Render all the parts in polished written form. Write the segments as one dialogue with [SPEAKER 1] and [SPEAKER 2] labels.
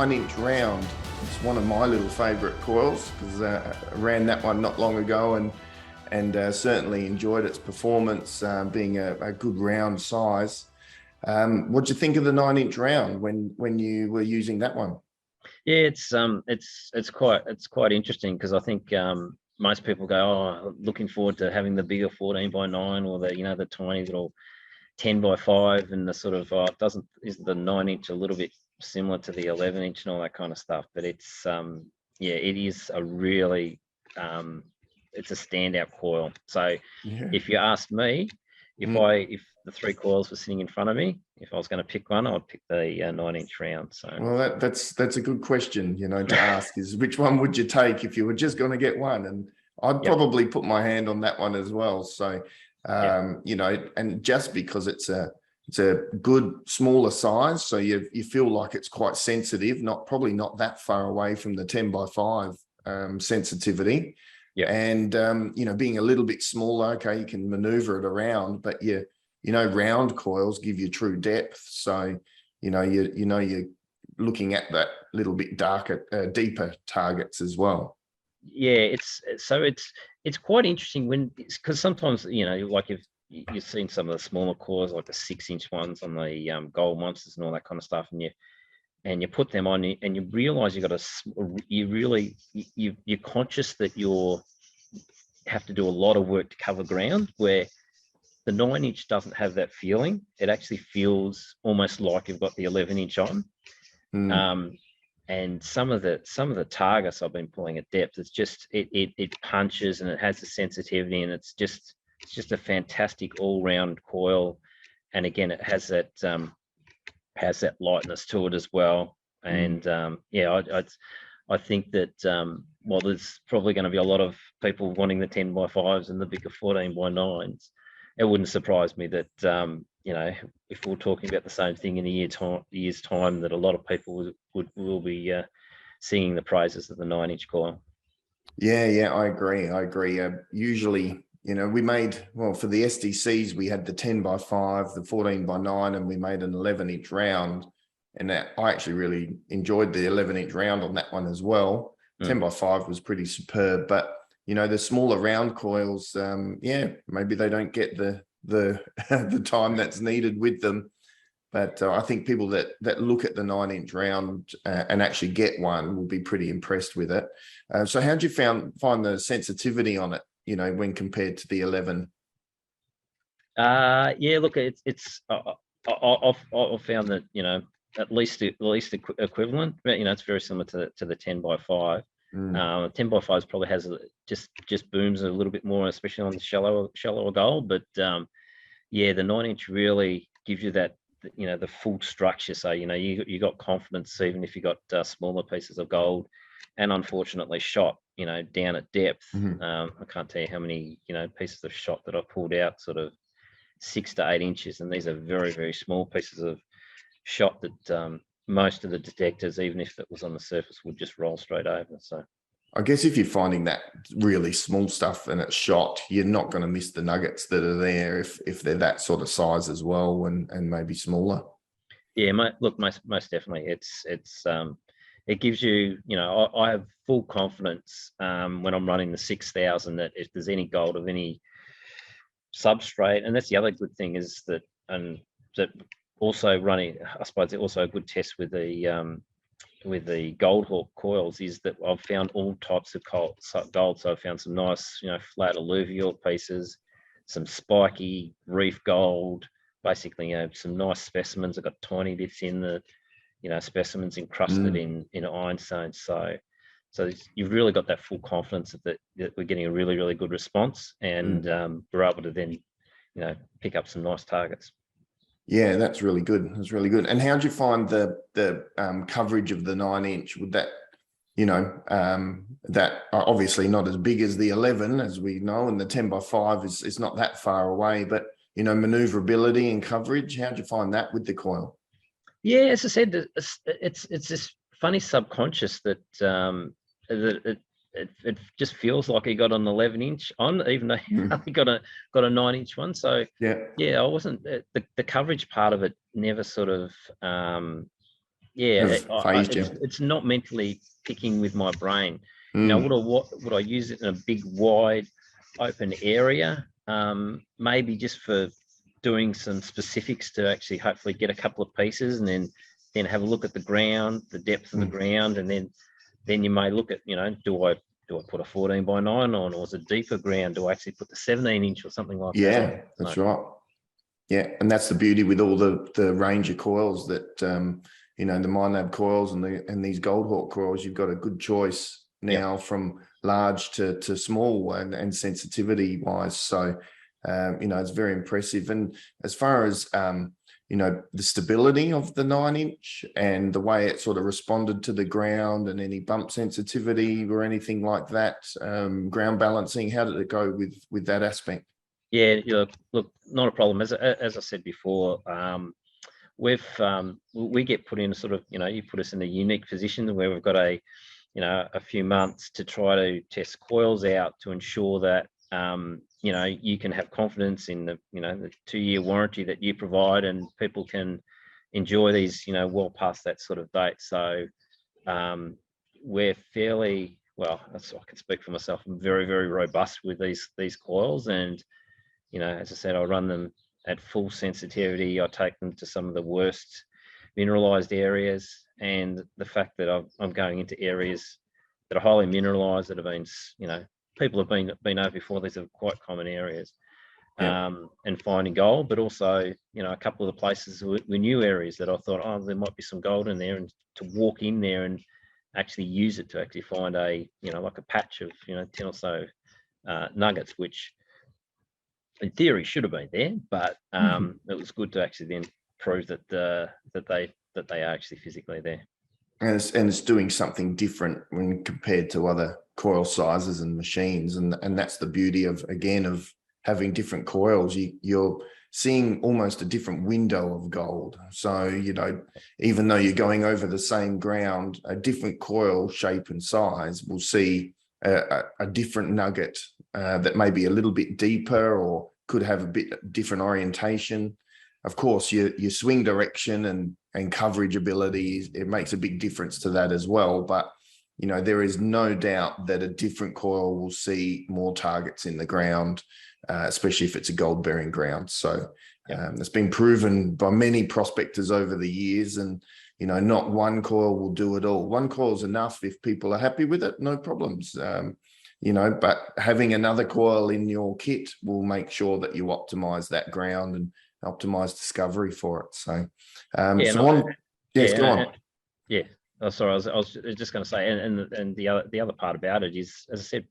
[SPEAKER 1] 9-inch round. It's one of my little favourite coils because I ran that one not long ago and certainly enjoyed its performance, being a good round size. What do you think of the 9-inch round when you were using that one?
[SPEAKER 2] Yeah, it's quite interesting because I think most people go, oh, looking forward to having the bigger 14x9 or the tiny little 10x5 and the sort of isn't the 9-inch a little bit similar to the 11-inch and all that kind of stuff? But it's yeah, it is a really it's a standout coil. So if you asked me, if the 3 coils were sitting in front of me, if I was going to pick one, I'd pick the 9-inch round. So
[SPEAKER 1] well, that's a good question, to ask is which one would you take if you were just going to get one? And I'd probably put my hand on that one as well. So and just because it's a good smaller size, so you feel like it's quite sensitive, probably not that far away from the 10x5 sensitivity. And being a little bit smaller, okay, you can maneuver it around, but round coils give you true depth. So you're looking at that little bit darker, deeper targets as well.
[SPEAKER 2] Yeah, it's quite interesting because sometimes like if you've seen some of the smaller cores like the 6-inch ones on the gold monsters and all that kind of stuff, and you put them on and you realize you're conscious that you have to do a lot of work to cover ground, where the 9-inch doesn't have that feeling. It actually feels almost like you've got the 11-inch on. And some of the targets I've been pulling at depth, it's just it punches and it has the sensitivity, and it's just a fantastic all-round coil. And again, it has that lightness to it as well. And I think that while there's probably going to be a lot of people wanting the 10x5s and the bigger 14x9s, it wouldn't surprise me that if we're talking about the same thing in a year's time, that a lot of people will be singing the praises of the 9-inch coil.
[SPEAKER 1] Yeah, I agree. Usually, we made, for the SDCs, we had the 10x5, the 14x9, and we made an 11-inch round. And I actually really enjoyed the 11-inch round on that one as well. 10x5 was pretty superb, but the smaller round coils, maybe they don't get the the time that's needed with them. But I think people that look at the 9-inch round and actually get one will be pretty impressed with it. So how did you find the sensitivity on it, when compared to the 11?
[SPEAKER 2] Yeah, look, it's I've found that at least equivalent, but it's very similar to the 10x5. 10x5 probably has just booms a little bit more, especially on the shallower gold. But yeah, the 9-inch really gives you that the full structure. So you got confidence even if you got smaller pieces of gold, and unfortunately shot down at depth. I can't tell you how many pieces of shot that I pulled out sort of 6 to 8 inches, and these are very, very small pieces of shot that most of the detectors, even if it was on the surface, would just roll straight over. So
[SPEAKER 1] I guess if you're finding that really small stuff and it's shot, you're not going to miss the nuggets that are there if they're that sort of size as well, and maybe smaller.
[SPEAKER 2] Yeah, look, most definitely. It gives you, I have full confidence when I'm running the 6,000 that if there's any gold of any substrate, and that's the other good thing is that, and that also running, I suppose, also a good test with the GOLDHAWK coils is that I've found all types of gold. So I've found some nice, flat alluvial pieces, some spiky reef gold, basically, some nice specimens. I've got tiny bits in the, specimens encrusted in ironstones. So you've really got that full confidence that we're getting a really, really good response, and we're able to then, pick up some nice targets.
[SPEAKER 1] Yeah, that's really good. That's really good. And how do you find the coverage of the 9-inch? Would that, that obviously not as big as the 11, as we know, and the 10x5 is not that far away, but maneuverability and coverage. How do you find that with the coil?
[SPEAKER 2] Yeah, as I said, it's this funny subconscious that it just feels like he got an 11-inch on, even though he only got a 9-inch one. So yeah, I wasn't the coverage part of it never sort of Yeah,
[SPEAKER 1] have phased you?
[SPEAKER 2] it's not mentally picking with my brain. You know,
[SPEAKER 1] Mm,
[SPEAKER 2] would I use it in a big, wide, open area? Maybe just for doing some specifics to actually hopefully get a couple of pieces, and then have a look at the ground, the depth of the
[SPEAKER 1] mm.
[SPEAKER 2] ground, and then you may look at, you know, do I put a 14 by 9 on, or is it deeper ground? Do I actually put the 17-inch or something like that on?
[SPEAKER 1] Yeah, that's right. Yeah, and that's the beauty with all the range of coils that you know, the MindLab coils and these GOLDHAWK coils. You've got a good choice now from large to small and sensitivity wise. So you know, it's very impressive. And as far as you know, the stability of the 9-inch and the way it sort of responded to the ground and any bump sensitivity or anything like that, ground balancing, how did it go with that aspect?
[SPEAKER 2] Yeah, look, not a problem. As I said before, we get put in a sort of, you know, you put us in a unique position where we've got a few months to try to test coils out to ensure that you know, you can have confidence in the, you know, the 2-year warranty that you provide, and people can enjoy these, you know, well past that sort of date. So we're fairly well. I can speak for myself. I'm very, very robust with these coils, and you know, as I said, I run them at full sensitivity. I take them to some of the worst mineralized areas, and the fact that I'm going into areas that are highly mineralized, that have been, you know, people have been over before. These are quite common areas,
[SPEAKER 1] Yeah.
[SPEAKER 2] and finding gold, but also, you know, a couple of the places were new areas that I thought, oh, there might be some gold in there, and to walk in there and actually use it to actually find a, you know, like a patch of, you know, 10 or so nuggets, which in theory should have been there, but it was good to actually then prove that they are actually physically there.
[SPEAKER 1] And it's doing something different when compared to other coil sizes and machines, and that's the beauty of, again, of having different coils. You're seeing almost a different window of gold. So, you know, even though you're going over the same ground, a different coil shape and size will see a different nugget that may be a little bit deeper or could have a bit different orientation. Of course, your swing direction and coverage ability, it makes a big difference to that as well. But you know, there is no doubt that a different coil will see more targets in the ground, especially if it's a gold bearing ground. So it's been proven by many prospectors over the years, and you know, not one coil will do it all. One coil is enough if people are happy with it, no problems. You know, but having another coil in your kit will make sure that you optimize that ground and optimize discovery for it. So,
[SPEAKER 2] Yeah,
[SPEAKER 1] so on. Yes, go on.
[SPEAKER 2] Yeah. Oh, sorry, I was just going to say, and the other part about it is, as I said,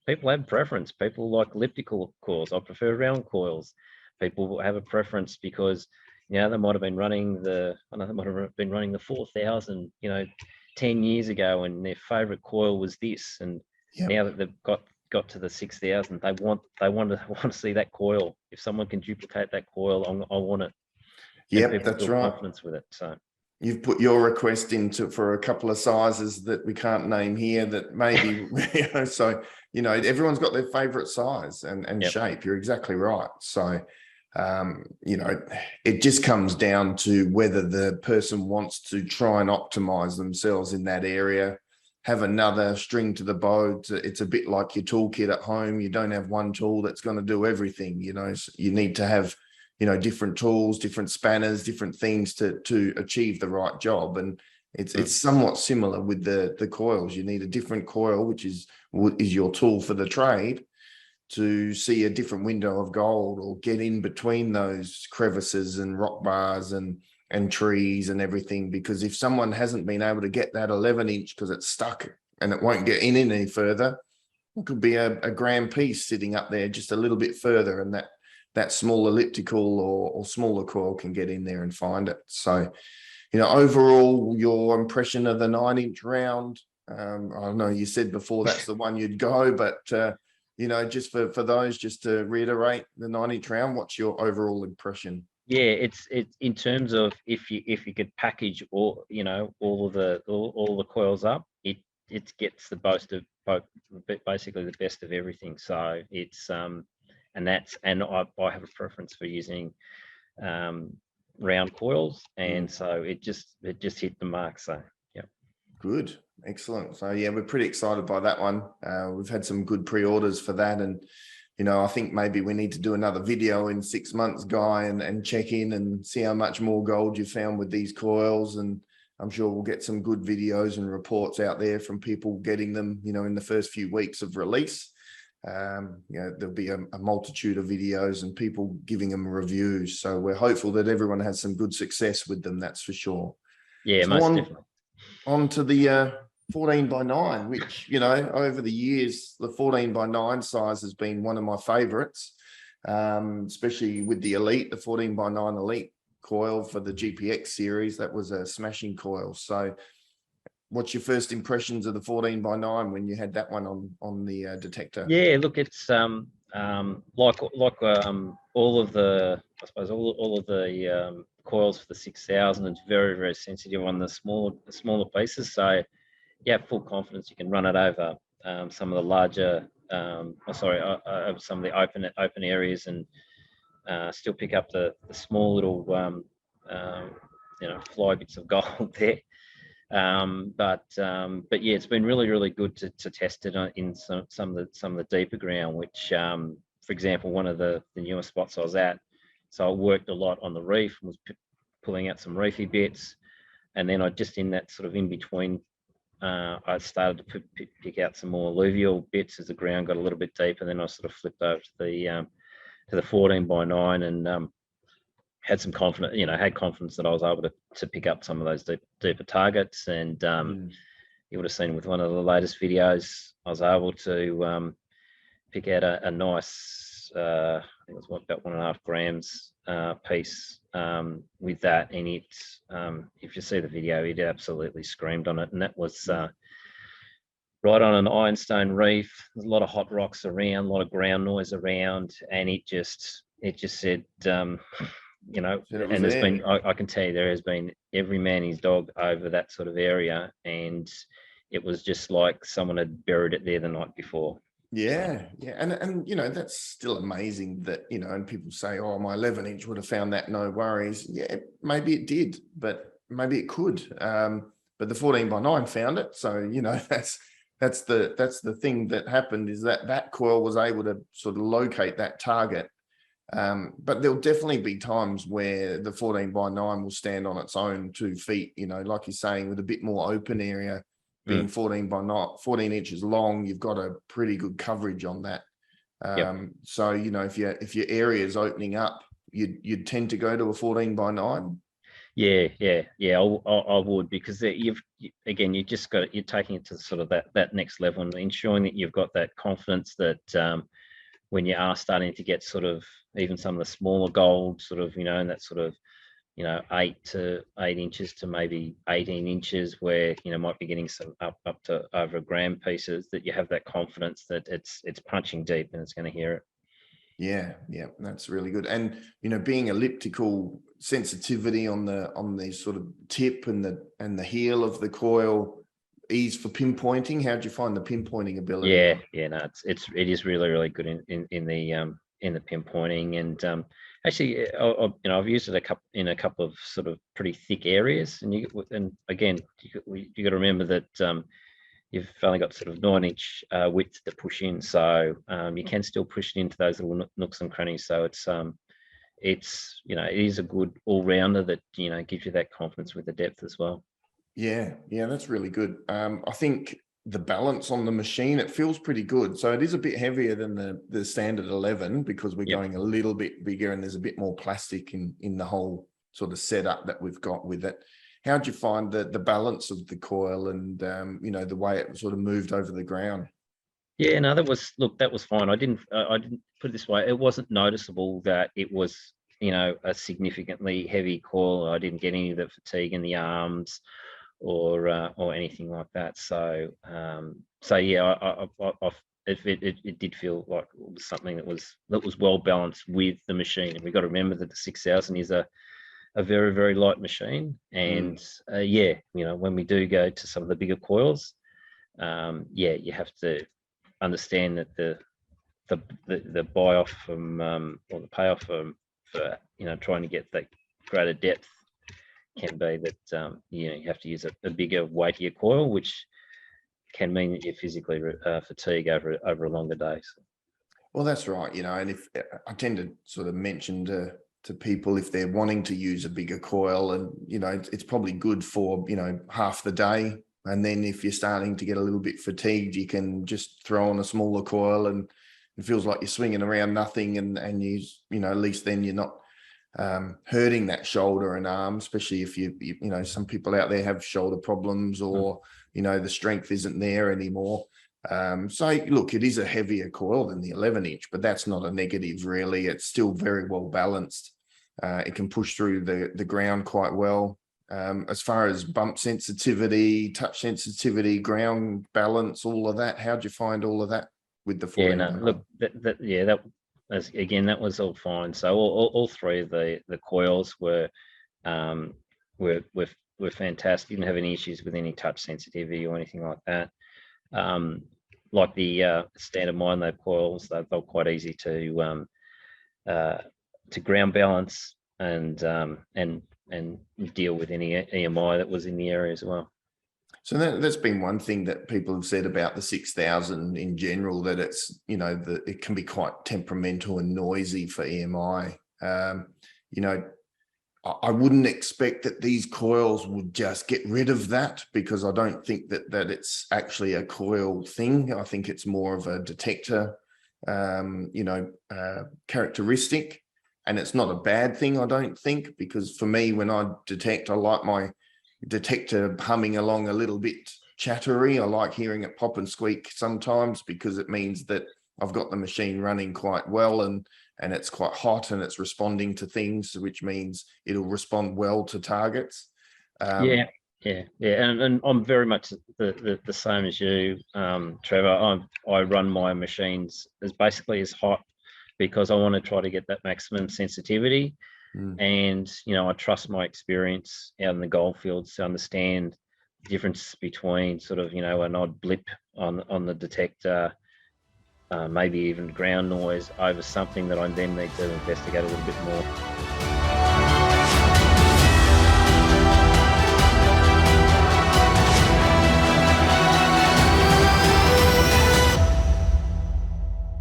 [SPEAKER 2] people have preference. People like elliptical coils. I prefer round coils. People have a preference because, you know, they might have been running the 4,000, you know, 10 years ago, and their favorite coil was this, and now that they've got to the 6,000, they want to see that coil. If someone can duplicate that coil, I want it. And
[SPEAKER 1] Yep,
[SPEAKER 2] people
[SPEAKER 1] that's
[SPEAKER 2] feel
[SPEAKER 1] right.
[SPEAKER 2] confidence with it. So
[SPEAKER 1] You've put your request into for a couple of sizes that we can't name here that maybe, you know, so, you know, everyone's got their favorite size and shape. You're exactly right. So, you know, it just comes down to whether the person wants to try and optimize themselves in that area, have another string to the bow. It's a bit like your toolkit at home. You don't have one tool that's going to do everything. You know, so you need to have, you know, different tools, different spanners, different things to achieve the right job. And it's somewhat similar with the coils. You need a different coil, which is your tool for the trade, to see a different window of gold or get in between those crevices and rock bars and trees and everything. Because if someone hasn't been able to get that 11-inch because it's stuck and it won't get in any further, it could be a grand piece sitting up there just a little bit further, and that small elliptical or smaller coil can get in there and find it. So, you know, overall, your impression of the 9-inch round, I know you said before that's the one you'd go, but, you know, just for those, just to reiterate, the 9-inch round, what's your overall impression?
[SPEAKER 2] yeah, it's in terms of if you could package all, you know, all the coils up, it gets the basically the best of everything. So it's and I have a preference for using round coils, and so it just hit the mark. So yeah,
[SPEAKER 1] good, excellent. So yeah, we're pretty excited by that one. We've had some good pre-orders for that, and I think maybe we need to do another video in 6 months, Guy, and check in and see how much more gold you found with these coils. And I'm sure we'll get some good videos and reports out there from people getting them, in the first few weeks of release. There'll be a multitude of videos and people giving them reviews. So we're hopeful that everyone has some good success with them. That's for sure.
[SPEAKER 2] Yeah,
[SPEAKER 1] so
[SPEAKER 2] most definitely.
[SPEAKER 1] On to the 14x9, which, over the years, the 14x9 size has been one of my favorites, especially with the Elite, the 14x9 Elite coil for the GPX series. That was a smashing coil. So what's your first impressions of the 14x9 when you had that one on the detector?
[SPEAKER 2] Yeah, look, it's like all of the, I suppose all of the coils for the 6000. It's very, very sensitive on the smaller pieces. So you have full confidence you can run it over some of the larger, over some of the open areas, and still pick up the small little fly bits of gold there. But yeah, it's been really, really good to test it in some of the deeper ground, which for example, one of the newer spots I was at, so I worked a lot on the reef and was pulling out some reefy bits, and then I just in that sort of in between, I started to pick out some more alluvial bits as the ground got a little bit deeper. Then I sort of flipped over to the 14x9 and had some confidence, had confidence that I was able to pick up some of those deeper targets. And you would have seen with one of the latest videos, I was able to pick out a nice, I think it was about 1.5 grams piece with that. And it, if you see the video, it absolutely screamed on it. And that was right on an ironstone reef. There's a lot of hot rocks around, a lot of ground noise around, and it just said, and there's been, I can tell you, there has been every man his dog over that sort of area, and it was just like someone had buried it there the night before.
[SPEAKER 1] Yeah, and that's still amazing that and people say, oh, my 11-inch would have found that, no worries. Yeah, maybe it did, but maybe it could. But the 14x9 found it, so that's the thing that happened, is that coil was able to sort of locate that target. But there'll definitely be times where the 14x9 will stand on its own 2 feet, like you're saying, with a bit more open area. Being 14 inches long, you've got a pretty good coverage on that. So if your area is opening up, you'd tend to go to a 14x9.
[SPEAKER 2] Yeah, I would, because you're taking it to sort of that next level, and ensuring that you've got that confidence that when you are starting to get sort of even some of the smaller gold sort of, in that sort of 8 to 8 inches to maybe 18 inches, where might be getting some up to over a gram pieces, that you have that confidence that it's punching deep and it's going to hear it.
[SPEAKER 1] Yeah, that's really good. And being elliptical, sensitivity on the sort of tip and the heel of the coil, ease for pinpointing. How'd you find the pinpointing ability?
[SPEAKER 2] No, it is really, really good in the pinpointing. And actually, I've used it in a couple of sort of pretty thick areas, and again, you got to remember that you've only got sort of 9-inch width to push in, so you can still push it into those little nooks and crannies. So it is a good all-rounder that gives you that confidence with the depth as well. Yeah,
[SPEAKER 1] that's really good. I think the balance on the machine, it feels pretty good. So it is a bit heavier than the standard 11, because we're going a little bit bigger, and there's a bit more plastic in the whole sort of setup that we've got with it. How'd you find the balance of the coil and the way it sort of moved over the ground?
[SPEAKER 2] Yeah, no, that was fine. I didn't put it this way. It wasn't noticeable that it was a significantly heavy coil. I didn't get any of the fatigue in the arms or anything like that. So yeah, it did feel like it was something that was well balanced with the machine. And we've got to remember that the 6000 is a very, very light machine. And when we do go to some of the bigger coils, you have to understand that the buy off from or the payoff for trying to get that greater depth can be that you have to use a bigger, weightier coil, which can mean that you physically fatigue over a longer day. So.
[SPEAKER 1] Well, that's right. And if I tend to sort of mention to people, if they're wanting to use a bigger coil, and it's probably good for half the day, and then if you're starting to get a little bit fatigued, you can just throw on a smaller coil, and it feels like you're swinging around nothing, and at least then you're not hurting that shoulder and arm, especially if some people out there have shoulder problems, or the strength isn't there anymore. So look, it is a heavier coil than the 11-inch, but that's not a negative really. It's still very well balanced. It can push through the ground quite well. As far as bump sensitivity, touch sensitivity, ground balance, all of that, how'd you find all of that with the 14?
[SPEAKER 2] Yeah, no, look, that was all fine. So all three of the coils were fantastic. Didn't have any issues with any touch sensitivity or anything like that. Like the standard mine load coils, they felt quite easy to ground balance and deal with any EMI that was in the area as well.
[SPEAKER 1] So that's been one thing that people have said about the 6000 in general, that it's that it can be quite temperamental and noisy for EMI. I wouldn't expect that these coils would just get rid of that, because I don't think that it's actually a coil thing. I think it's more of a detector, characteristic, and it's not a bad thing, I don't think, because for me, when I detect, I like my detector humming along a little bit chattery. I like hearing it pop and squeak sometimes, because it means that I've got the machine running quite well, and it's quite hot, and it's responding to things, which means it'll respond well to targets.
[SPEAKER 2] Yeah. And I'm very much the same as you, Trevor. I run my machines as basically as hot, because I want to try to get that maximum sensitivity. And I trust my experience out in the gold fields to understand the difference between sort of an odd blip on the detector, maybe even ground noise, over something that I then need to investigate a little bit more.